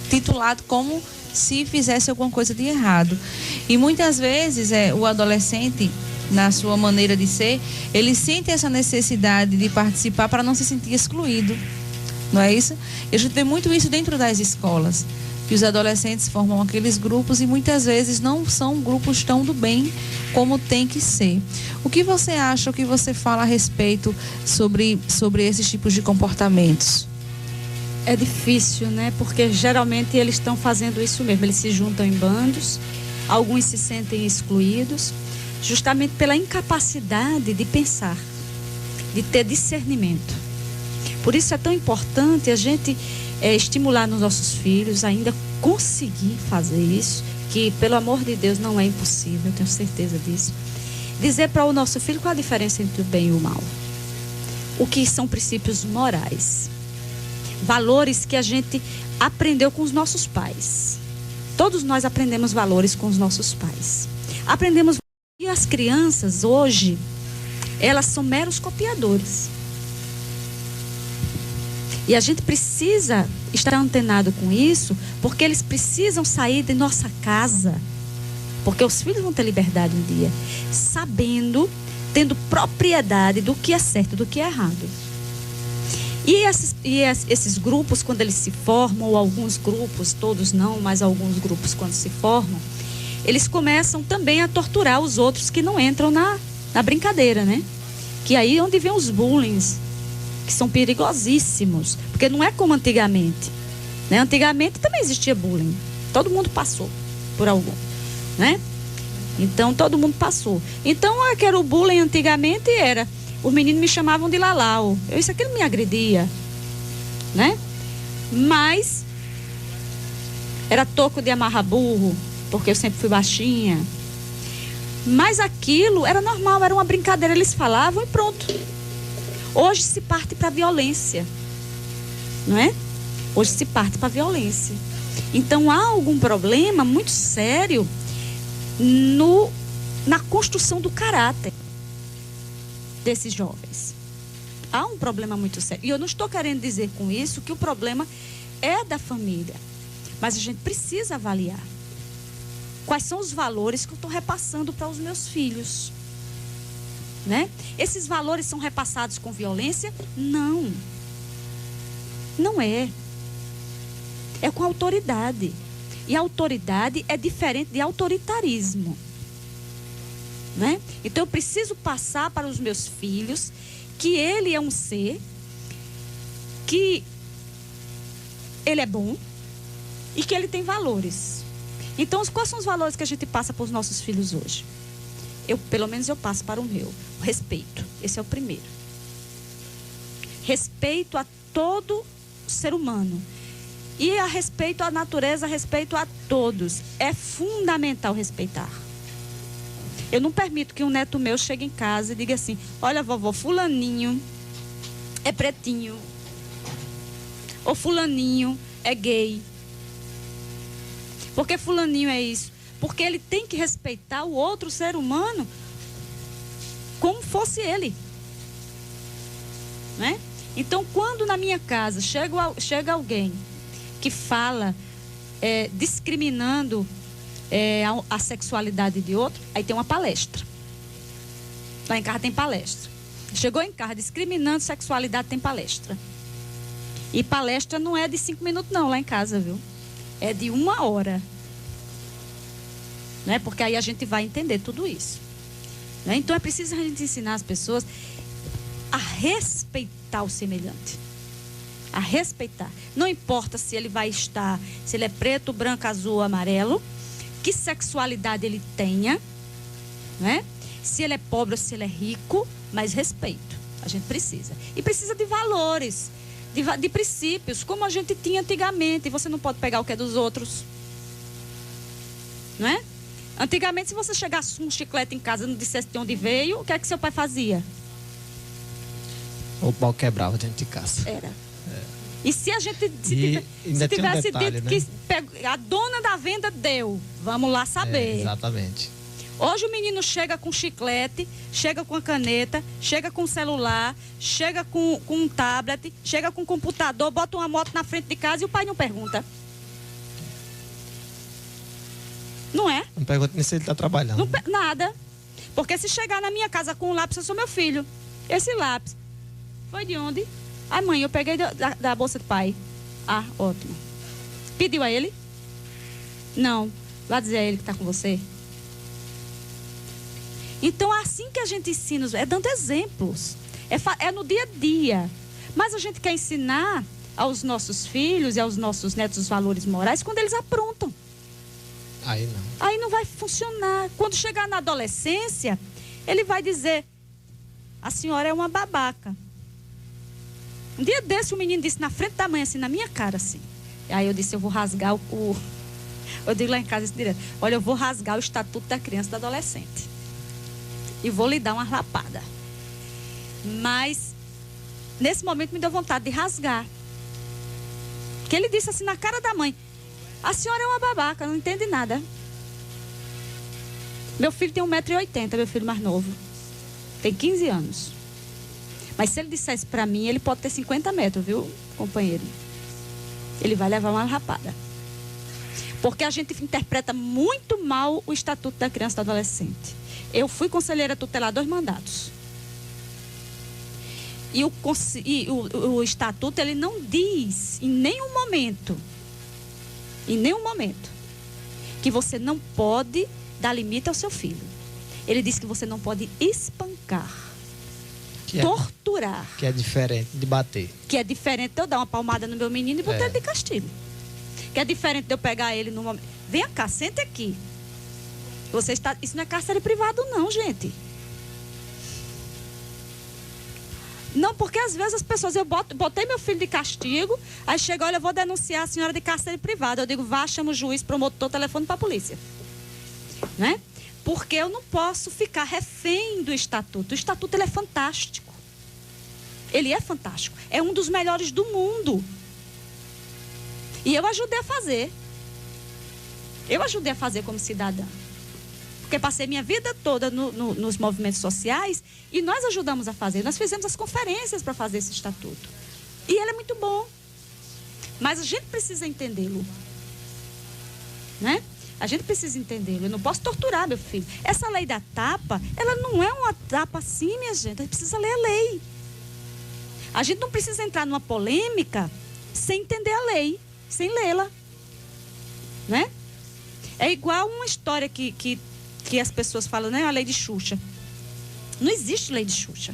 titulado como se fizesse alguma coisa de errado. E muitas vezes o adolescente, na sua maneira de ser, ele sente essa necessidade de participar para não se sentir excluído, não é isso? E a gente vê muito isso dentro das escolas, que os adolescentes formam aqueles grupos e muitas vezes não são grupos tão do bem como tem que ser. O que você acha, o que você fala a respeito sobre esses tipos de comportamentos? É difícil, né? Porque geralmente eles estão fazendo isso mesmo, eles se juntam em bandos, alguns se sentem excluídos, justamente pela incapacidade de pensar, de ter discernimento. Por isso é tão importante a gente estimular nos nossos filhos ainda conseguir fazer isso, que pelo amor de Deus não é impossível, eu tenho certeza disso. Dizer para o nosso filho qual a diferença entre o bem e o mal. O que são princípios morais. Valores que a gente aprendeu com os nossos pais. Todos nós aprendemos valores com os nossos pais. Aprendemos. E as crianças hoje, elas são meros copiadores. E a gente precisa estar antenado com isso, porque eles precisam sair de nossa casa. Porque os filhos vão ter liberdade um dia, sabendo, tendo propriedade do que é certo, do que é errado. E esses grupos, quando eles se formam, ou alguns grupos, todos não, mas alguns grupos quando se formam, eles começam também a torturar os outros que não entram na brincadeira, né? Que aí é onde vem os bullying, que são perigosíssimos, porque não é como antigamente, né? Antigamente também existia bullying, todo mundo passou por algum, né? Então todo mundo passou. Então que era o bullying antigamente, era os meninos me chamavam de lalau, isso aquilo me agredia, né? Mas era toco de amarrar burro, porque eu sempre fui baixinha. Mas aquilo era normal, era uma brincadeira, eles falavam e pronto. Hoje se parte para a violência, não é? Hoje se parte para a violência. Então há algum problema muito sério na construção do caráter desses jovens. Há um problema muito sério. E eu não estou querendo dizer com isso que o problema é da família. Mas a gente precisa avaliar quais são os valores que eu estou repassando para os meus filhos. Né? Esses valores são repassados com violência? Não. Não é. É com autoridade. E autoridade é diferente de autoritarismo. Né? Então eu preciso passar para os meus filhos que ele é um ser, que ele é bom e que ele tem valores. Então quais são os valores que a gente passa para os nossos filhos hoje? Pelo menos eu passo para o meu. O respeito. Esse é o primeiro. Respeito a todo ser humano. E a respeito à natureza, a respeito a todos. É fundamental respeitar. Eu não permito que um neto meu chegue em casa e diga assim: olha, vovó, fulaninho é pretinho. Ou fulaninho é gay. Porque fulaninho é isso? Porque ele tem que respeitar o outro ser humano como fosse ele. Né? Então, quando na minha casa chega alguém que fala discriminando a sexualidade de outro, aí tem uma palestra. Lá em casa tem palestra. Chegou em casa discriminando sexualidade, tem palestra. E palestra não é de 5 minutos não, lá em casa, viu? É de 1 hora. Né? Porque aí a gente vai entender tudo isso. Né? Então é preciso a gente ensinar as pessoas a respeitar o semelhante. A respeitar. Não importa se ele vai estar, se ele é preto, branco, azul, amarelo, que sexualidade ele tenha, né? Se ele é pobre ou se ele é rico, mas respeito. A gente precisa. E precisa de valores, de princípios, como a gente tinha antigamente. E você não pode pegar o que é dos outros. Não é? Antigamente, se você chegasse com um chiclete em casa e não dissesse de onde veio, o que é que seu pai fazia? O pau quebrava dentro de casa. Era. E se a gente ainda se tivesse um detalhe, dito, né? que a dona da venda deu, vamos lá saber. Exatamente. Hoje o menino chega com chiclete, chega com a caneta, chega com celular, chega com um tablet, chega com um computador, bota uma moto na frente de casa e o pai não pergunta. Não é? Não pergunta nem se ele está trabalhando. Nada. Porque se chegar na minha casa com um lápis, eu sou meu filho. Esse lápis foi de onde? Ai, mãe, eu peguei da bolsa do pai. Ah, ótimo. Pediu a ele? Não. Vai dizer a ele que está com você. Então, assim que a gente ensina, é dando exemplos. É no dia a dia. Mas a gente quer ensinar aos nossos filhos e aos nossos netos os valores morais quando eles aprontam. Aí não. Aí não vai funcionar. Quando chegar na adolescência, ele vai dizer: a senhora é uma babaca. Um dia desse, o menino disse na frente da mãe, assim, na minha cara, assim. Aí eu disse: eu vou rasgar eu digo lá em casa isso direto: olha, eu vou rasgar o estatuto da criança e do adolescente. E vou lhe dar uma lapada. Mas, nesse momento, me deu vontade de rasgar. Porque ele disse assim na cara da mãe: a senhora é uma babaca, não entende nada. Meu filho tem 1,80 m, meu filho mais novo. Tem 15 anos. Mas se ele dissesse pra mim, ele pode ter 50 metros, viu, companheiro? Ele vai levar uma lapada. Porque a gente interpreta muito mal o Estatuto da Criança e do Adolescente. Eu fui conselheira tutelar 2 mandatos. E o Estatuto, ele não diz em nenhum momento, que você não pode dar limite ao seu filho. Ele diz que você não pode espancar, torturar. Que é diferente de bater. Que é diferente de eu dar uma palmada no meu menino e botar ele de castigo. Que é diferente de eu pegar ele no momento. Vem cá, sente aqui. Isso não é cárcere privado, não, gente. Não, porque às vezes as pessoas, eu botei meu filho de castigo, aí chega, olha, eu vou denunciar a senhora de cárcere privado. Eu digo, vá, chama o juiz, promotor, telefone para a polícia. Né? Porque eu não posso ficar refém do estatuto. O estatuto, ele é fantástico. Ele é fantástico. É um dos melhores do mundo. E eu ajudei a fazer. Eu ajudei a fazer como cidadã. Porque passei minha vida toda nos movimentos sociais e nós ajudamos a fazer. Nós fizemos as conferências para fazer esse estatuto. E ele é muito bom. Mas a gente precisa entendê-lo. Né? A gente precisa entendê-lo. Eu não posso torturar meu filho. Essa lei da tapa, ela não é uma tapa assim, minha gente. A gente precisa ler a lei. A gente não precisa entrar numa polêmica sem entender a lei, sem lê-la. Né? É igual uma história que as pessoas falam, né? A lei de Xuxa. Não existe lei de Xuxa.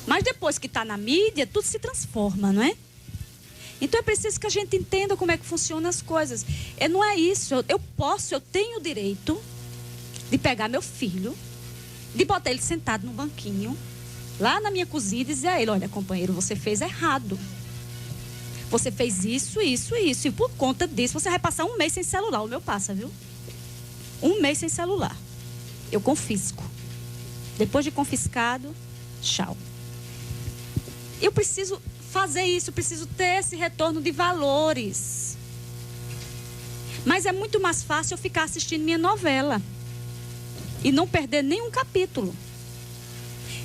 Mas depois que está na mídia, tudo se transforma, não é? Então é preciso que a gente entenda como é que funcionam as coisas. Não é isso. Eu tenho o direito de pegar meu filho, de botar ele sentado num banquinho, lá na minha cozinha e dizer a ele: olha, companheiro, você fez errado. Você fez isso, isso e isso. E por conta disso, você vai passar 1 mês sem celular. O meu passa, viu? 1 mês sem celular. Eu confisco. Depois de confiscado, tchau. Eu preciso fazer isso, preciso ter esse retorno de valores. Mas é muito mais fácil eu ficar assistindo minha novela e não perder nenhum capítulo.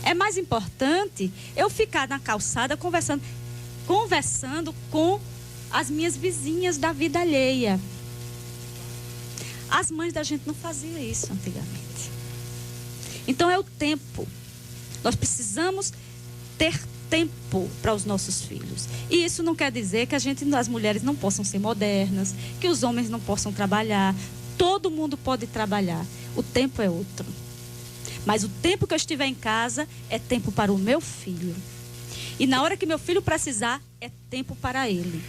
É mais importante eu ficar na calçada conversando com as minhas vizinhas da vida alheia. As mães da gente não faziam isso antigamente. Então é o tempo. Nós precisamos ter tempo para os nossos filhos. E isso não quer dizer que as mulheres não possam ser modernas, que os homens não possam trabalhar. Todo mundo pode trabalhar. O tempo é outro. Mas o tempo que eu estiver em casa é tempo para o meu filho. E na hora que meu filho precisar, é tempo para ele.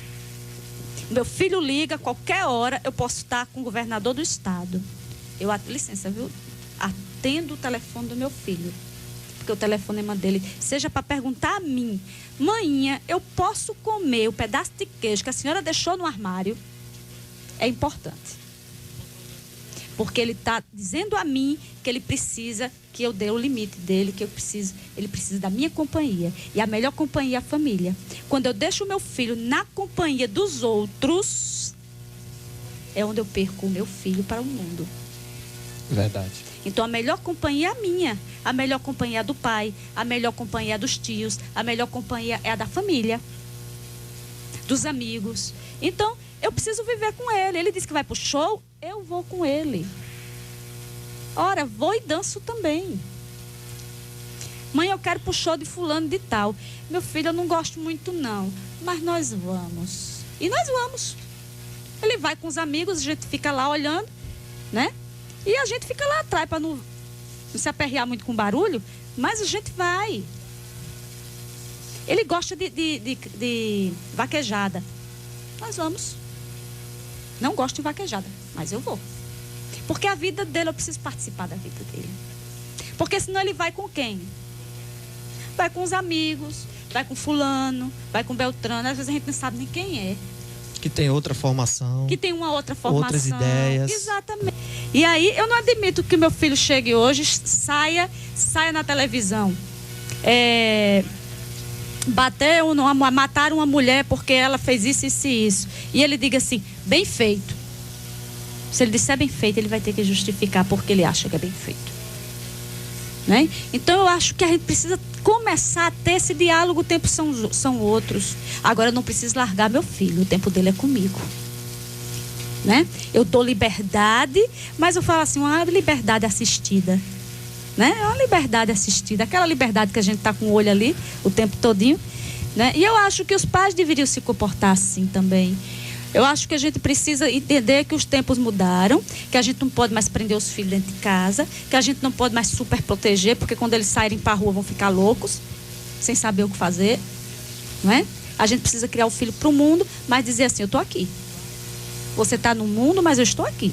Meu filho liga, qualquer hora eu posso estar com o governador do estado. Licença, viu? Atendo o telefone do meu filho. Porque o telefonema dele, seja para perguntar a mim: maninha, eu posso comer o pedaço de queijo que a senhora deixou no armário? É importante. Porque ele está dizendo a mim que ele precisa que eu dê o limite dele, que ele precisa da minha companhia. E a melhor companhia é a família. Quando eu deixo o meu filho na companhia dos outros, é onde eu perco o meu filho para o mundo. Verdade. Então a melhor companhia é a minha. A melhor companhia é a do pai, a melhor companhia é a dos tios, a melhor companhia é a da família, dos amigos. Então, eu preciso viver com ele. Ele disse que vai pro show, eu vou com ele. Ora, vou e danço também. Mãe, eu quero pro show de fulano de tal. Meu filho, eu não gosto muito não, mas nós vamos. E nós vamos. Ele vai com os amigos, a gente fica lá olhando, né? E a gente fica lá atrás para não se aperrear muito com barulho, mas a gente vai. Ele gosta de vaquejada. Nós vamos. Não gosto de vaquejada, mas eu vou. Porque a vida dele, eu preciso participar da vida dele. Porque senão ele vai com quem? Vai com os amigos, vai com fulano, vai com Beltrano. Às vezes a gente não sabe nem quem é. Que tem outra formação. Que tem uma outra formação. Outras ideias. Exatamente. E aí, eu não admito que meu filho chegue hoje, saia na televisão. Mataram uma mulher porque ela fez isso, isso e isso. E ele diga assim, bem feito. Se ele disser bem feito, ele vai ter que justificar porque ele acha que é bem feito. Né? Então eu acho que a gente precisa começar a ter esse diálogo. O tempo são outros. Agora eu não preciso largar meu filho, o tempo dele é comigo, né? Eu dou liberdade, mas eu falo assim, uma liberdade assistida, né? É uma liberdade assistida, aquela liberdade que a gente está com o olho ali o tempo todinho, né? E eu acho que os pais deveriam se comportar assim também. Eu acho que a gente precisa entender que os tempos mudaram, que a gente não pode mais prender os filhos dentro de casa, que a gente não pode mais super proteger, porque quando eles saírem para a rua vão ficar loucos, sem saber o que fazer, não é? A gente precisa criar o filho para o mundo, mas dizer assim, eu estou aqui. Você está no mundo, mas eu estou aqui.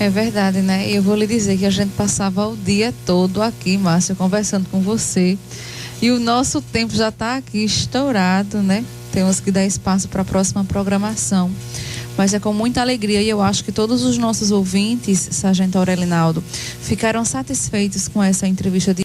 É verdade, né? E eu vou lhe dizer que a gente passava o dia todo aqui, Márcia, conversando com você. E o nosso tempo já está aqui estourado, né? Temos que dar espaço para a próxima programação. Mas é com muita alegria e eu acho que todos os nossos ouvintes, Sargento Aurelinaldo, ficaram satisfeitos com essa entrevista de